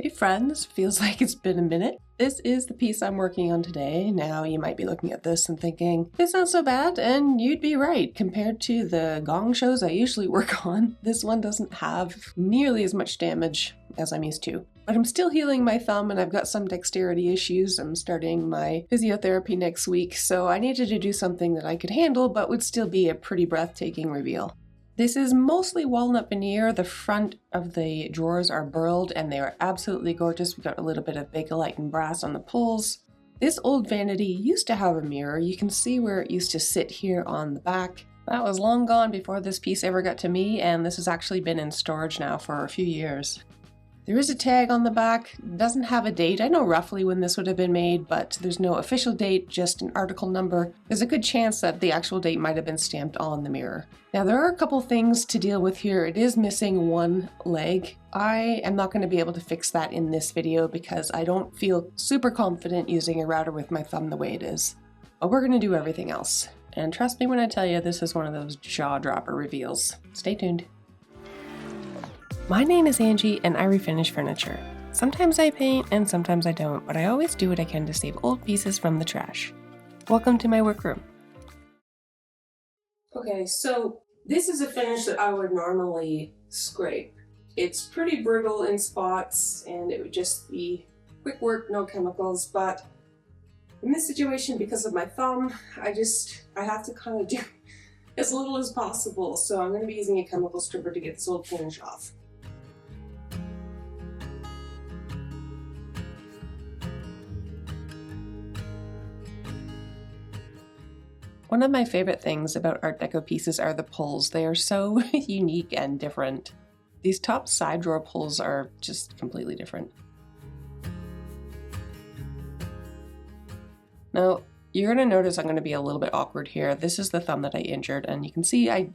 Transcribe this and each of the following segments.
Hey friends, feels like it's been a minute. This is the piece I'm working on today. Now you might be looking at this and thinking, it's not so bad, and you'd be right. Compared to the gong shows I usually work on, this one doesn't have nearly as much damage as I'm used to. But I'm still healing my thumb and I've got some dexterity issues. I'm starting my physiotherapy next week, so I needed to do something that I could handle but would still be a pretty breathtaking reveal. This is mostly walnut veneer. The front of the drawers are burled and they are absolutely gorgeous. We got a little bit of bakelite and brass on the pulls. This old vanity used to have a mirror. You can see where it used to sit here on the back. That was long gone before this piece ever got to me, and this has actually been in storage now for a few years. There is a tag on the back, doesn't have a date. I know roughly when this would have been made, but there's no official date, just an article number. There's a good chance that the actual date might have been stamped on the mirror. Now there are a couple things to deal with here. It is missing one leg. I am not going to be able to fix that in this video because I don't feel super confident using a router with my thumb the way it is. But we're going to do everything else. And trust me when I tell you, this is one of those jaw-dropper reveals. Stay tuned. My name is Angie and I refinish furniture. Sometimes I paint and sometimes I don't, but I always do what I can to save old pieces from the trash. Welcome to my workroom. Okay, so this is a finish that I would normally scrape. It's pretty brittle in spots and it would just be quick work, no chemicals, but in this situation, because of my thumb, I have to kind of do as little as possible. So I'm going to be using a chemical stripper to get this old finish off. One of my favorite things about Art Deco pieces are the pulls. They are so unique and different. These top side drawer pulls are just completely different. Now, you're going to notice I'm going to be a little bit awkward here. This is the thumb that I injured, and you can see I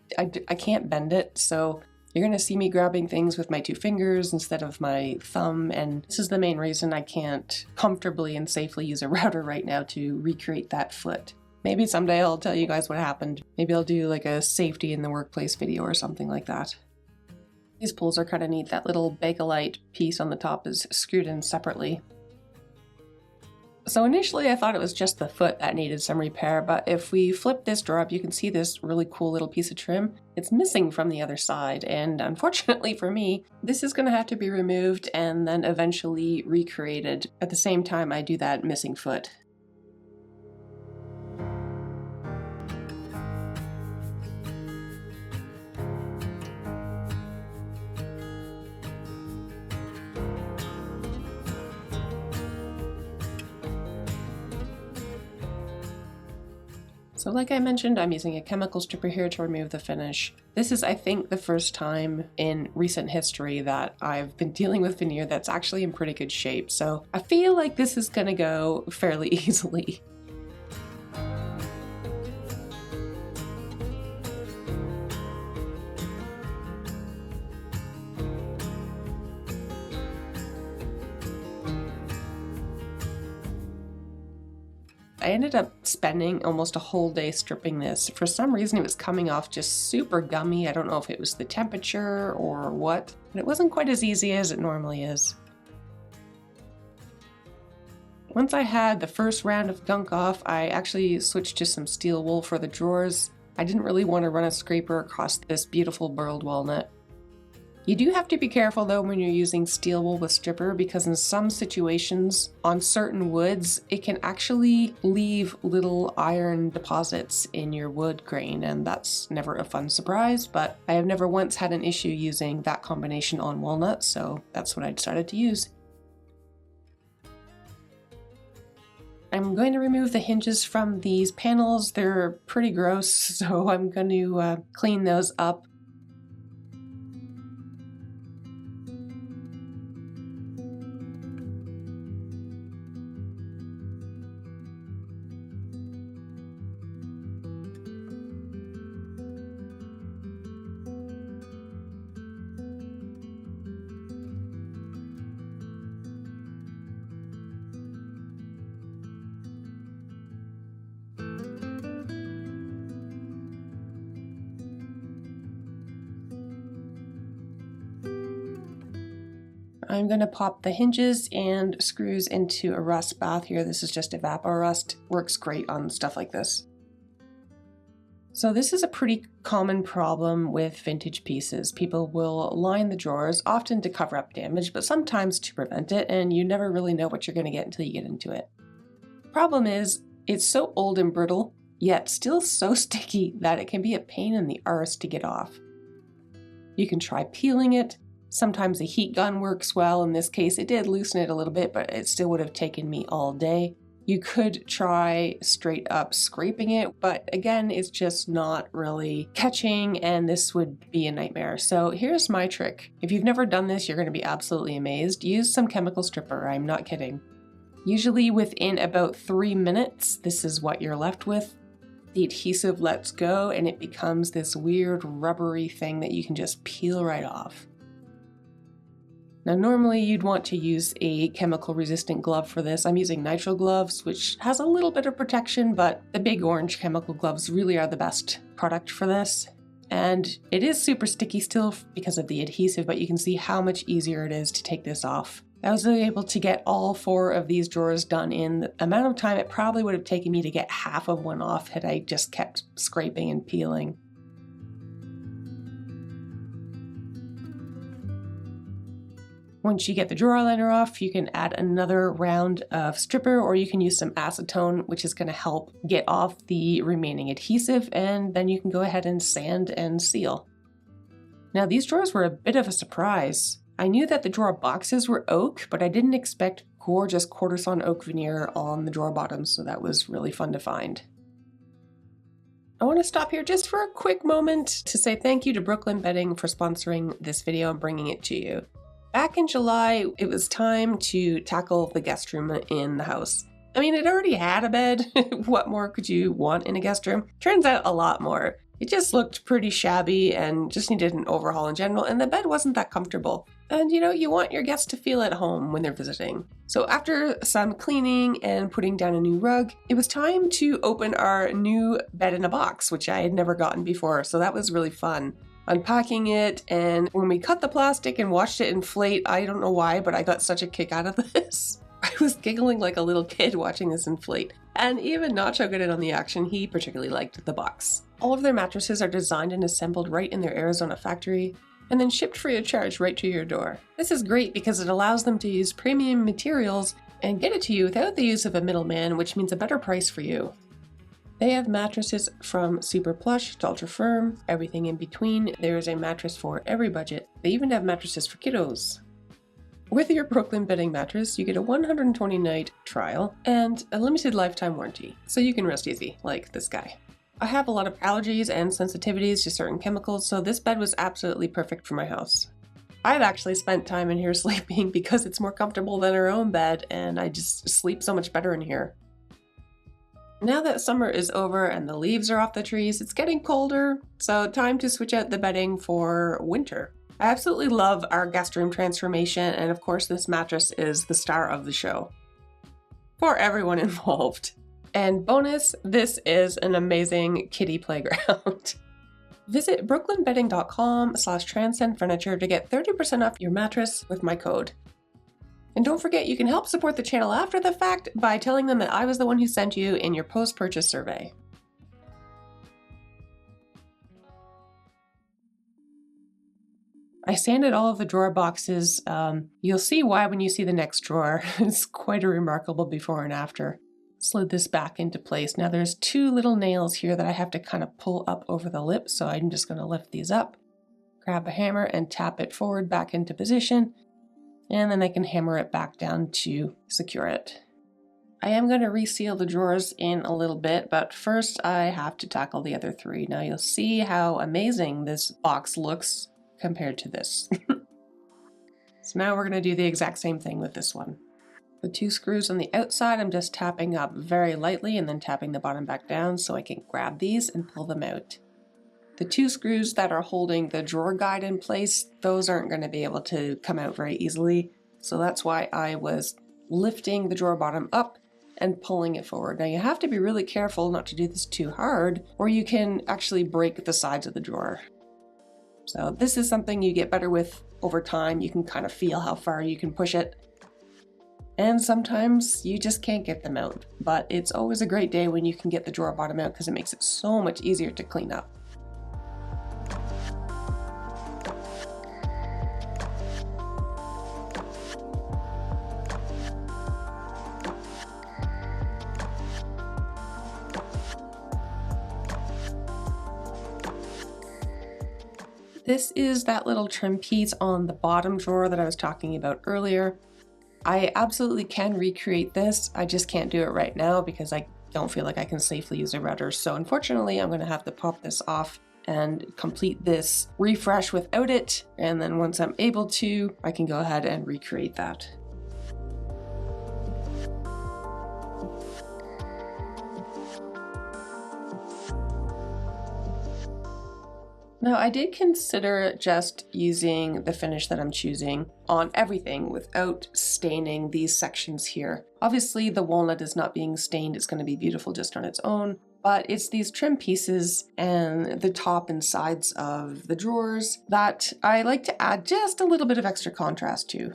can't bend it, so you're going to see me grabbing things with my two fingers instead of my thumb, and this is the main reason I can't comfortably and safely use a router right now to recreate that foot. Maybe someday I'll tell you guys what happened. Maybe I'll do like a safety in the workplace video or something like that. These pulls are kind of neat. That little bakelite piece on the top is screwed in separately. So initially I thought it was just the foot that needed some repair, but if we flip this drawer up, you can see this really cool little piece of trim. It's missing from the other side, and unfortunately for me, this is going to have to be removed and then eventually recreated at the same time I do that missing foot. So like I mentioned, I'm using a chemical stripper here to remove the finish. This is, I think, the first time in recent history that I've been dealing with veneer that's actually in pretty good shape, so I feel like this is gonna go fairly easily. I ended up spending almost a whole day stripping this. For some reason it was coming off just super gummy. I don't know if it was the temperature or what, but it wasn't quite as easy as it normally is. Once I had the first round of gunk off, I actually switched to some steel wool for the drawers. I didn't really want to run a scraper across this beautiful burled walnut. You do have to be careful though when you're using steel wool with stripper, because in some situations on certain woods it can actually leave little iron deposits in your wood grain, and that's never a fun surprise, but I have never once had an issue using that combination on walnut, so that's what I decided to use. I'm going to remove the hinges from these panels. They're pretty gross, so I'm going to clean those up. I'm going to pop the hinges and screws into a rust bath here. This is just Evapor Rust. Works great on stuff like this. So this is a pretty common problem with vintage pieces. People will line the drawers, often to cover up damage, but sometimes to prevent it, and you never really know what you're going to get until you get into it. Problem is, it's so old and brittle, yet still so sticky that it can be a pain in the arse to get off. You can try peeling it. Sometimes a heat gun works well. In this case, it did loosen it a little bit, but it still would have taken me all day. You could try straight up scraping it, but again, it's just not really catching, and this would be a nightmare. So here's my trick. If you've never done this, you're going to be absolutely amazed. Use some chemical stripper, I'm not kidding. Usually within about 3 minutes, this is what you're left with. The adhesive lets go and it becomes this weird rubbery thing that you can just peel right off. Now normally you'd want to use a chemical resistant glove for this. I'm using nitrile gloves, which has a little bit of protection, but the big orange chemical gloves really are the best product for this. And it is super sticky still because of the adhesive, but you can see how much easier it is to take this off. I was able to get all 4 of these drawers done in the amount of time it probably would have taken me to get half of one off had I just kept scraping and peeling. Once you get the drawer liner off, you can add another round of stripper, or you can use some acetone, which is going to help get off the remaining adhesive, and then you can go ahead and sand and seal. Now these drawers were a bit of a surprise. I knew that the drawer boxes were oak, but I didn't expect gorgeous quarter-sawn oak veneer on the drawer bottoms, so that was really fun to find. I want to stop here just for a quick moment to say thank you to Brooklyn Bedding for sponsoring this video and bringing it to you. Back in July, it was time to tackle the guest room in the house. I mean, it already had a bed. What more could you want in a guest room? Turns out a lot more. It just looked pretty shabby and just needed an overhaul in general, and the bed wasn't that comfortable. And you know, you want your guests to feel at home when they're visiting. So after some cleaning and putting down a new rug, it was time to open our new bed in a box, which I had never gotten before, so that was really fun. Unpacking it, and when we cut the plastic and watched it inflate, I don't know why, but I got such a kick out of this. I was giggling like a little kid watching this inflate. And even Nacho got in on the action. He particularly liked the box. All of their mattresses are designed and assembled right in their Arizona factory, and then shipped free of charge right to your door. This is great because it allows them to use premium materials and get it to you without the use of a middleman, which means a better price for you. They have mattresses from super plush to ultra firm, everything in between. There is a mattress for every budget. They even have mattresses for kiddos. With your Brooklyn Bedding mattress, you get a 120-night trial and a limited lifetime warranty, so you can rest easy, like this guy. I have a lot of allergies and sensitivities to certain chemicals, so this bed was absolutely perfect for my house. I've actually spent time in here sleeping because it's more comfortable than our own bed, and I just sleep so much better in here. Now that summer is over and the leaves are off the trees, it's getting colder, so time to switch out the bedding for winter. I absolutely love our guest room transformation, and of course this mattress is the star of the show for everyone involved. And bonus, this is an amazing kiddie playground. Visit brooklynbedding.com/transcendfurniture to get 30% off your mattress with my code. And don't forget, you can help support the channel after the fact by telling them that I was the one who sent you in your post-purchase survey. I sanded all of the drawer boxes. You'll see why when you see the next drawer. It's quite a remarkable before and after. Slid this back into place. Now there's 2 little nails here that I have to kind of pull up over the lip, so I'm just going to lift these up, grab a hammer and tap it forward back into position. And then I can hammer it back down to secure it. I am going to reseal the drawers in a little bit, but first I have to tackle the other 3. Now you'll see how amazing this box looks compared to this. So now we're going to do the exact same thing with this one. The 2 screws on the outside, I'm just tapping up very lightly and then tapping the bottom back down so I can grab these and pull them out. The 2 screws that are holding the drawer guide in place, those aren't going to be able to come out very easily. So that's why I was lifting the drawer bottom up and pulling it forward. Now you have to be really careful not to do this too hard, or you can actually break the sides of the drawer. So this is something you get better with over time you can kind of feel how far you can push it. And sometimes you just can't get them out. But it's always a great day when you can get the drawer bottom out because it makes it so much easier to clean up. This is that little trim piece on the bottom drawer that I was talking about earlier. I absolutely can recreate this, I just can't do it right now because I don't feel like I can safely use a router. So unfortunately, I'm gonna have to pop this off and complete this refresh without it. And then once I'm able to, I can go ahead and recreate that. Now, I did consider just using the finish that I'm choosing on everything without staining these sections here. Obviously, the walnut is not being stained. It's going to be beautiful just on its own, but it's these trim pieces and the top and sides of the drawers that I like to add just a little bit of extra contrast to.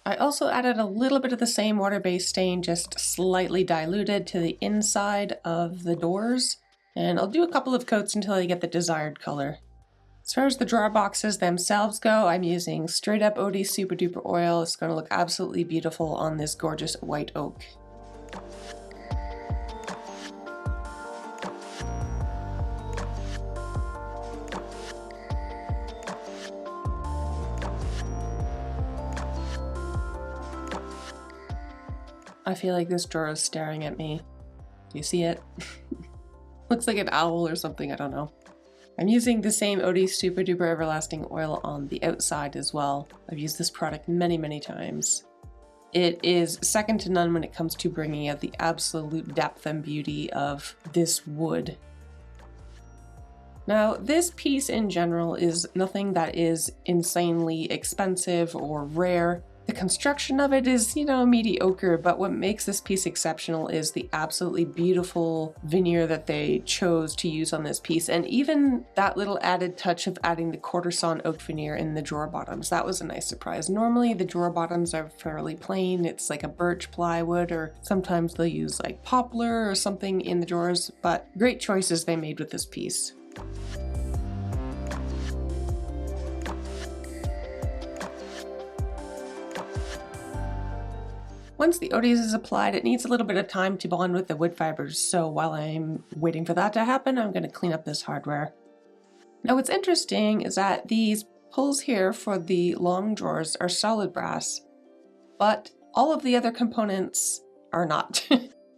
I also added a little bit of the same water-based stain, just slightly diluted, to the inside of the doors. And I'll do a couple of coats until I get the desired color. As far as the drawer boxes themselves go, I'm using straight up Odie Super Duper Oil. It's going to look absolutely beautiful on this gorgeous white oak. I feel like this drawer is staring at me. Do you see it? Looks like an owl or something, I don't know. I'm using the same Odie Super Duper Everlasting Oil on the outside as well. I've used this product many, many times. It is second to none when it comes to bringing out the absolute depth and beauty of this wood. Now, this piece in general is nothing that is insanely expensive or rare. The construction of it is, mediocre, but what makes this piece exceptional is the absolutely beautiful veneer that they chose to use on this piece, and even that little added touch of adding the quarter sawn oak veneer in the drawer bottoms. That was a nice surprise. Normally the drawer bottoms are fairly plain. It's like a birch plywood, or sometimes they'll use like poplar or something in the drawers, but great choices they made with this piece. Once the Odie is applied, it needs a little bit of time to bond with the wood fibers, so while I'm waiting for that to happen, I'm going to clean up this hardware. Now what's interesting is that these pulls here for the long drawers are solid brass, but all of the other components are not.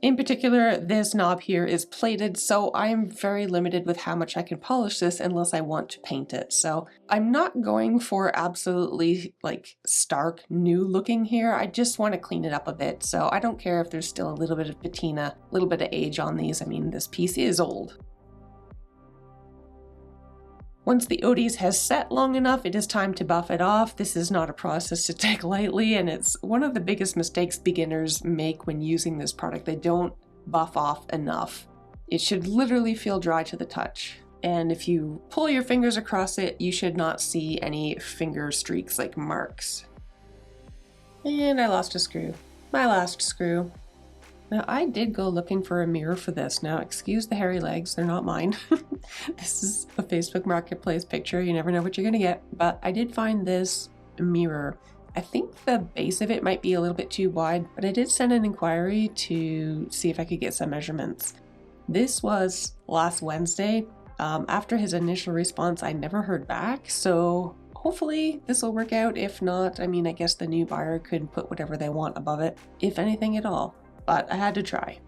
In particular, this knob here is plated, so I'm very limited with how much I can polish this unless I want to paint it. So I'm not going for absolutely like stark new looking here. I just want to clean it up a bit. So I don't care if there's still a little bit of patina, a little bit of age on these. I mean, this piece is old. Once the Odie has set long enough, it is time to buff it off. This is not a process to take lightly, and it's one of the biggest mistakes beginners make when using this product. They don't buff off enough. It should literally feel dry to the touch. And if you pull your fingers across it, you should not see any finger streaks like marks. And I lost a screw. My last screw. Now, I did go looking for a mirror for this. Now, excuse the hairy legs, they're not mine. This is a Facebook Marketplace picture. You never know what you're gonna get. But I did find this mirror. I think the base of it might be a little bit too wide, but I did send an inquiry to see if I could get some measurements. This was last Wednesday. After his initial response, I never heard back. So hopefully this will work out. If not, I mean, I guess the new buyer could put whatever they want above it, if anything at all. But I had to try.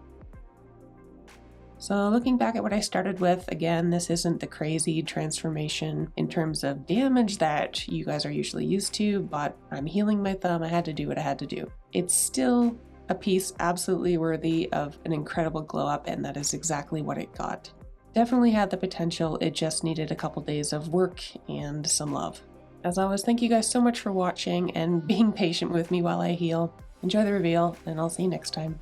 So looking back at what I started with, again, this isn't the crazy transformation in terms of damage that you guys are usually used to, but I'm healing my thumb. I had to do what I had to do. It's still a piece absolutely worthy of an incredible glow up, and that is exactly what it got. Definitely had the potential, it just needed a couple days of work and some love. As always, thank you guys so much for watching and being patient with me while I heal. Enjoy the reveal, and I'll see you next time.